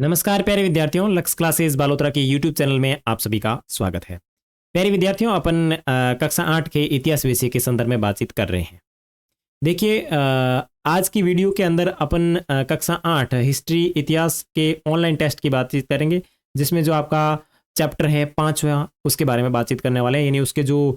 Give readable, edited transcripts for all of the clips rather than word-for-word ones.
नमस्कार प्यारे विद्यार्थियों, लक्ष्य क्लासेस बालोतरा के YouTube चैनल में आप सभी का स्वागत है। प्यारे विद्यार्थियों, अपन कक्षा 8 के इतिहास विषय के संदर्भ में बातचीत कर रहे हैं। देखिए, आज की वीडियो के अंदर अपन कक्षा 8 हिस्ट्री इतिहास के ऑनलाइन टेस्ट की बातचीत करेंगे, जिसमें जो आपका चैप्टर है 5वां, उसके बारे में बातचीत करने वाले हैं। यानी उसके जो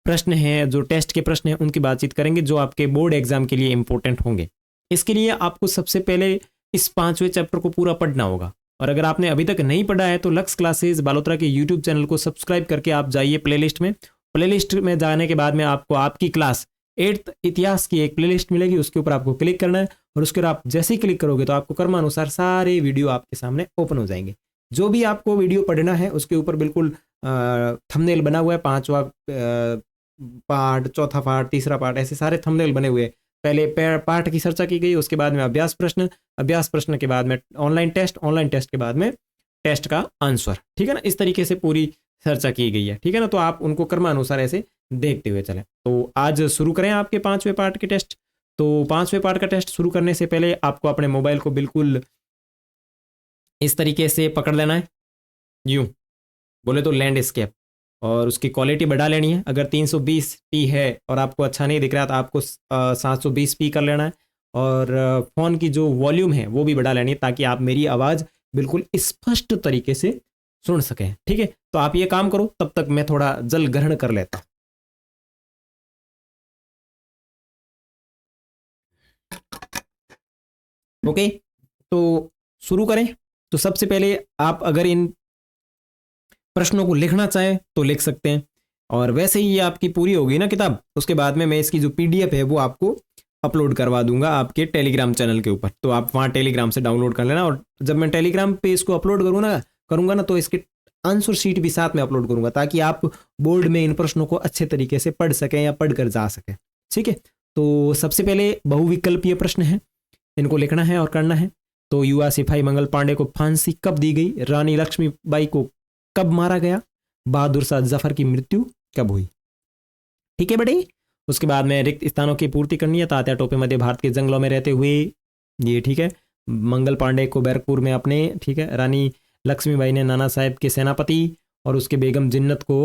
प्रश्न हैं, जो टेस्ट के प्रश्न हैं, उनकी बातचीत करेंगे जो आपके बोर्ड एग्जाम के लिए इंपॉर्टेंट होंगे। इसके लिए आपको सबसे पहले इस 5वें चैप्टर को पूरा पढ़ना होगा, और अगर आपने अभी तक नहीं पढ़ा है तो लक्ष्य क्लासेस बालोतरा के यूट्यूब चैनल को सब्सक्राइब करके आप जाइए प्लेलिस्ट में। प्लेलिस्ट में जाने के बाद में आपको आपकी क्लास 8th इतिहास की एक प्लेलिस्ट मिलेगी, उसके ऊपर आपको क्लिक करना है, और उसके ऊपर आप जैसे ही क्लिक करोगे तो आपको क्रमानुसार सारे वीडियो आपके सामने ओपन हो जाएंगे। जो भी आपको वीडियो पढ़ना है उसके ऊपर बिल्कुल थंबनेल बना हुआ है। 5वां पार्ट, चौथा पार्ट, तीसरा पार्ट, ऐसे सारे थंबनेल बने हुए हैं। पहले पार्ट की चर्चा की गई, उसके बाद में अभ्यास प्रश्न के बाद में ऑनलाइन टेस्ट के बाद में टेस्ट का आंसर। ठीक है ना, इस तरीके से पूरी चर्चा की गई है। ठीक है ना, तो आप उनको क्रमानुसार ऐसे देखते हुए चलें। तो आज शुरू करें आपके 5वें पार्ट के टेस्ट। तो 5वें पार्ट का टेस्ट शुरू करने से पहले आपको अपने मोबाइल को बिल्कुल इस तरीके से पकड़ लेना है, यूं बोले तो लैंडस्केप, और उसकी क्वालिटी बढ़ा लेनी है। अगर 320p है और आपको अच्छा नहीं दिख रहा तो आपको 720p कर लेना है, और फ़ोन की जो वॉल्यूम है वो भी बढ़ा लेनी है, ताकि आप मेरी आवाज़ बिल्कुल स्पष्ट तरीके से सुन सकें। ठीक है, तो आप ये काम करो, तब तक मैं थोड़ा जल ग्रहण कर लेता हूँ। ओके, तो शुरू करें। तो सबसे पहले आप अगर इन प्रश्नों को लिखना चाहें तो लिख सकते हैं, और वैसे ही ये आपकी पूरी होगी ना किताब, उसके बाद में मैं इसकी जो PDF है वो आपको अपलोड करवा दूंगा आपके टेलीग्राम चैनल के ऊपर। तो आप वहाँ टेलीग्राम से डाउनलोड कर लेना, और जब मैं टेलीग्राम पे इसको अपलोड करूँगा ना तो इसके आंसर शीट भी साथ में अपलोड करूँगा, ताकि आप बोर्ड में इन प्रश्नों को अच्छे तरीके से पढ़ सकें या पढ़ कर जा सकें। ठीक है, तो सबसे पहले बहुविकल्पीय प्रश्न है, इनको लिखना है और करना है। तो युवा सिपाही मंगल पांडे को फांसी कब दी गई? रानी लक्ष्मीबाई को कब मारा गया? बहादुर शाह जफर की मृत्यु कब हुई? ठीक है बेटे। उसके बाद में रिक्त स्थानों की पूर्ति करनी है। तात्या टोपे मध्य भारत के जंगलों में रहते हुए, ये ठीक है। मंगल पांडे को बैरकपुर में अपने, ठीक है। रानी लक्ष्मीबाई ने नाना साहेब के सेनापति और उसके बेगम जिन्नत को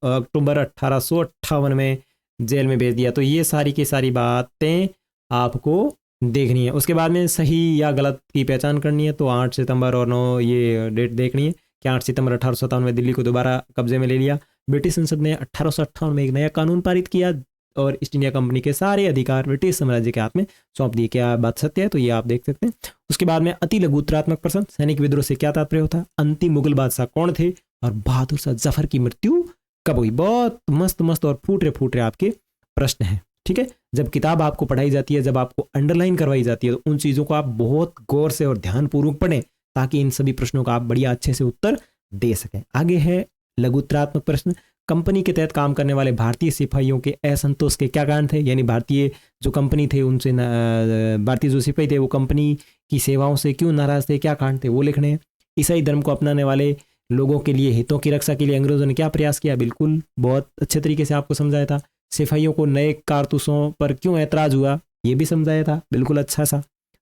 अक्टूबर 1858 में जेल में भेज दिया। तो ये सारी की सारी बातें आपको देखनी है। उसके बाद में सही या गलत की पहचान करनी है। तो 8 सितंबर और 9 ये डेट देखनी है कि 8 सितंबर 1857 में दिल्ली को दोबारा कब्जे में ले लिया। ब्रिटिश संसद ने 1858 में एक नया कानून पारित किया और ईस्ट इंडिया कंपनी के सारे अधिकार ब्रिटिश साम्राज्य के हाथ में सौंप दिए। क्या बात सत्य है? तो ये आप देख सकते हैं। उसके बाद में अति लघु उत्तरात्मक प्रश्न, सैनिक विद्रोह से क्या तात्पर्य होता? अंतिम मुगल बादशाह कौन थे? और बहादुर शाह जफर की मृत्यु कब हुई? बहुत मस्त मस्त और फूट रहे आपके प्रश्न हैं। ठीक है, जब किताब आपको पढ़ाई जाती है, जब आपको अंडरलाइन करवाई जाती है, तो उन चीज़ों को आप बहुत गौर से और ध्यानपूर्वक पढ़ें, ताकि इन सभी प्रश्नों का आप बढ़िया अच्छे से उत्तर दे सकें। आगे है लघुत्तरात्मक प्रश्न, कंपनी के तहत काम करने वाले भारतीय सिपाहियों के असंतोष के क्या कारण थे? यानी भारतीय जो कंपनी थे उनसे, भारतीय जो सिपाही थे वो कंपनी की सेवाओं से क्यों नाराज थे, क्या कारण थे, वो लिखने हैं। ईसाई धर्म को अपनाने वाले लोगों के लिए, हितों की रक्षा के लिए अंग्रेजों ने क्या प्रयास किया? बिल्कुल बहुत अच्छे तरीके से आपको समझाया था। सिपाहियों को नए कारतूसों पर क्यों ऐतराज हुआ? ये भी समझाया था, बिल्कुल अच्छा सा।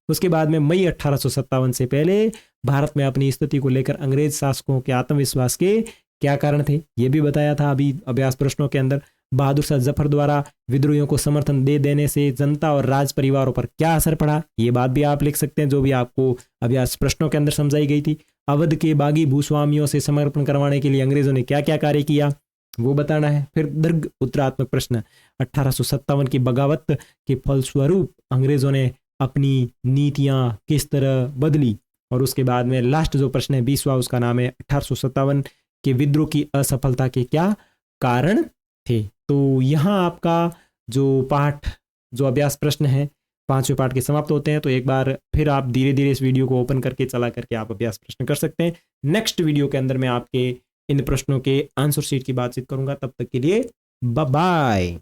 उसके बाद में मई 1857 से पहले भारत में अपनी स्थिति को लेकर अंग्रेज शासकों के आत्मविश्वास के क्या कारण थे? ये भी बताया था अभी अभ्यास प्रश्नों के अंदर। बहादुर शाह जफर द्वारा विद्रोहियों को समर्थन दे देने से जनता और राज परिवारों पर क्या असर पड़ा? ये बात भी आप लिख सकते हैं, जो भी आपको अभ्यास प्रश्नों के अंदर समझाई गई थी। अवध के बागी भूस्वामियों से समर्पण करवाने के लिए अंग्रेजों ने क्या क्या कार्य किया, वो बताना है। फिर दीर्घ उत्तरात्मक प्रश्न, 1857 की बगावत के फलस्वरूप अंग्रेजों ने अपनी नीतियां किस तरह बदली? और उसके बाद में लास्ट जो प्रश्न है 20वां, उसका नाम है 1857 के विद्रोह की असफलता के क्या कारण थे? तो यहाँ आपका जो पाठ, जो अभ्यास प्रश्न है 5वें पाठ के समाप्त होते हैं। तो एक बार फिर आप धीरे धीरे इस वीडियो को ओपन करके चला करके आप अभ्यास प्रश्न कर सकते हैं। नेक्स्ट वीडियो के अंदर मैं आपके इन प्रश्नों के आंसर शीट की बातचीत करूंगा। तब तक के लिए बाय बाय।